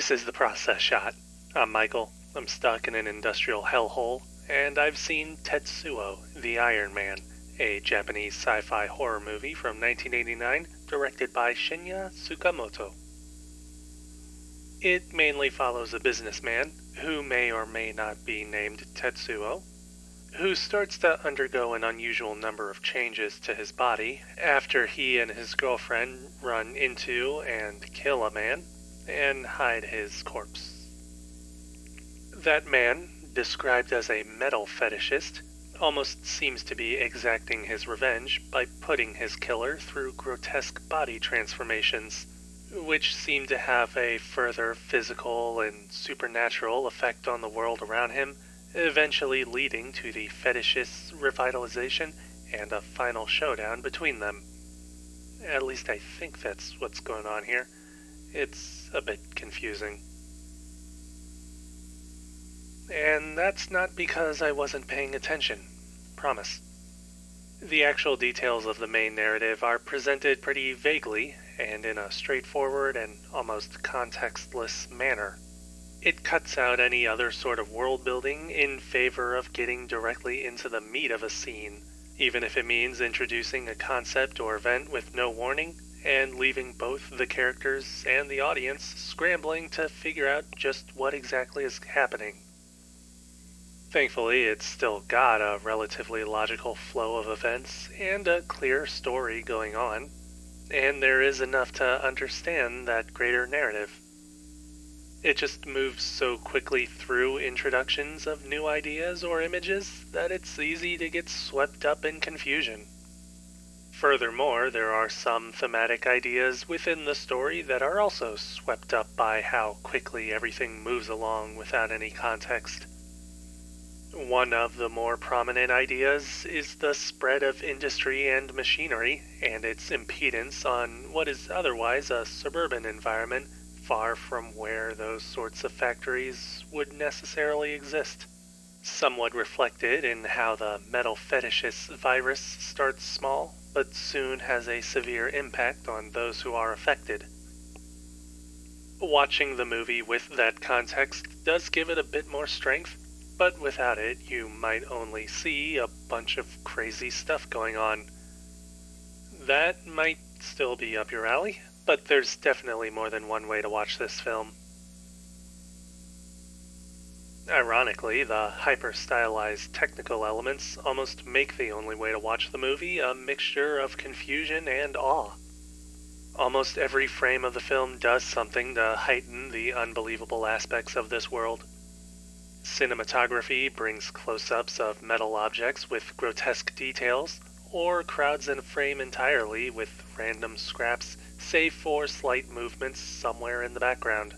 This is the process shot. I'm Michael. I'm stuck in an industrial hellhole, and I've seen Tetsuo, the Iron Man, a Japanese sci-fi horror movie from 1989 directed by Shinya Tsukamoto. It mainly follows a businessman, who may or may not be named Tetsuo, who starts to undergo an unusual number of changes to his body after he and his girlfriend run into and kill a man and hide his corpse. That man, described as a metal fetishist, almost seems to be exacting his revenge by putting his killer through grotesque body transformations, which seem to have a further physical and supernatural effect on the world around him, eventually leading to the fetishist's revitalization and a final showdown between them. At least I think that's what's going on here. It's a bit confusing. And that's not because I wasn't paying attention. Promise. The actual details of the main narrative are presented pretty vaguely and in a straightforward and almost contextless manner. It cuts out any other sort of world building in favor of getting directly into the meat of a scene, even if it means introducing a concept or event with no warning and leaving both the characters and the audience scrambling to figure out just what exactly is happening. Thankfully, it's still got a relatively logical flow of events and a clear story going on, and there is enough to understand that greater narrative. It just moves so quickly through introductions of new ideas or images that it's easy to get swept up in confusion. Furthermore, there are some thematic ideas within the story that are also swept up by how quickly everything moves along without any context. One of the more prominent ideas is the spread of industry and machinery and its impedance on what is otherwise a suburban environment far from where those sorts of factories would necessarily exist. Somewhat reflected in how the metal fetishist virus starts small, but soon has a severe impact on those who are affected. Watching the movie with that context does give it a bit more strength, but without it, you might only see a bunch of crazy stuff going on. That might still be up your alley, but there's definitely more than one way to watch this film. Ironically, the hyper-stylized technical elements almost make the only way to watch the movie a mixture of confusion and awe. Almost every frame of the film does something to heighten the unbelievable aspects of this world. Cinematography brings close-ups of metal objects with grotesque details, or crowds in a frame entirely with random scraps, save for slight movements somewhere in the background.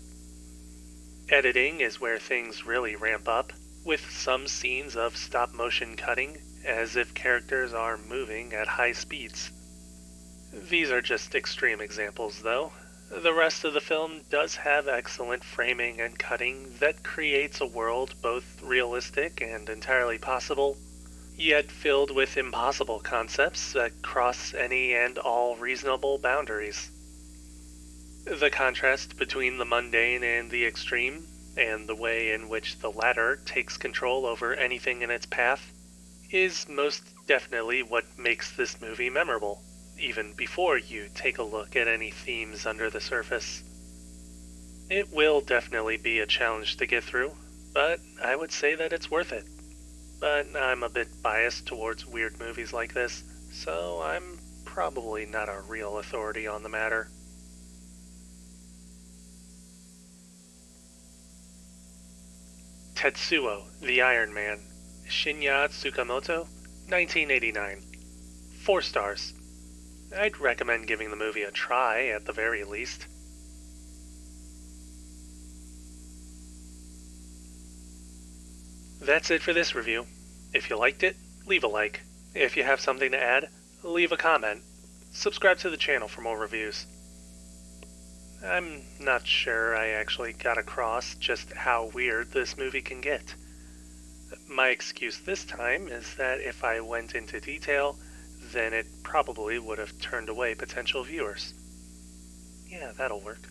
Editing is where things really ramp up, with some scenes of stop-motion cutting, as if characters are moving at high speeds. These are just extreme examples, though. The rest of the film does have excellent framing and cutting that creates a world both realistic and entirely possible, yet filled with impossible concepts that cross any and all reasonable boundaries. The contrast between the mundane and the extreme, and the way in which the latter takes control over anything in its path, is most definitely what makes this movie memorable, even before you take a look at any themes under the surface. It will definitely be a challenge to get through, but I would say that it's worth it. But I'm a bit biased towards weird movies like this, so I'm probably not a real authority on the matter. Tetsuo, the Iron Man, Shinya Tsukamoto, 1989. 4 stars. I'd recommend giving the movie a try at the very least. That's it for this review. If you liked it, leave a like. If you have something to add, leave a comment. Subscribe to the channel for more reviews. I'm not sure I actually got across just how weird this movie can get. My excuse this time is that if I went into detail, then it probably would have turned away potential viewers. Yeah, that'll work.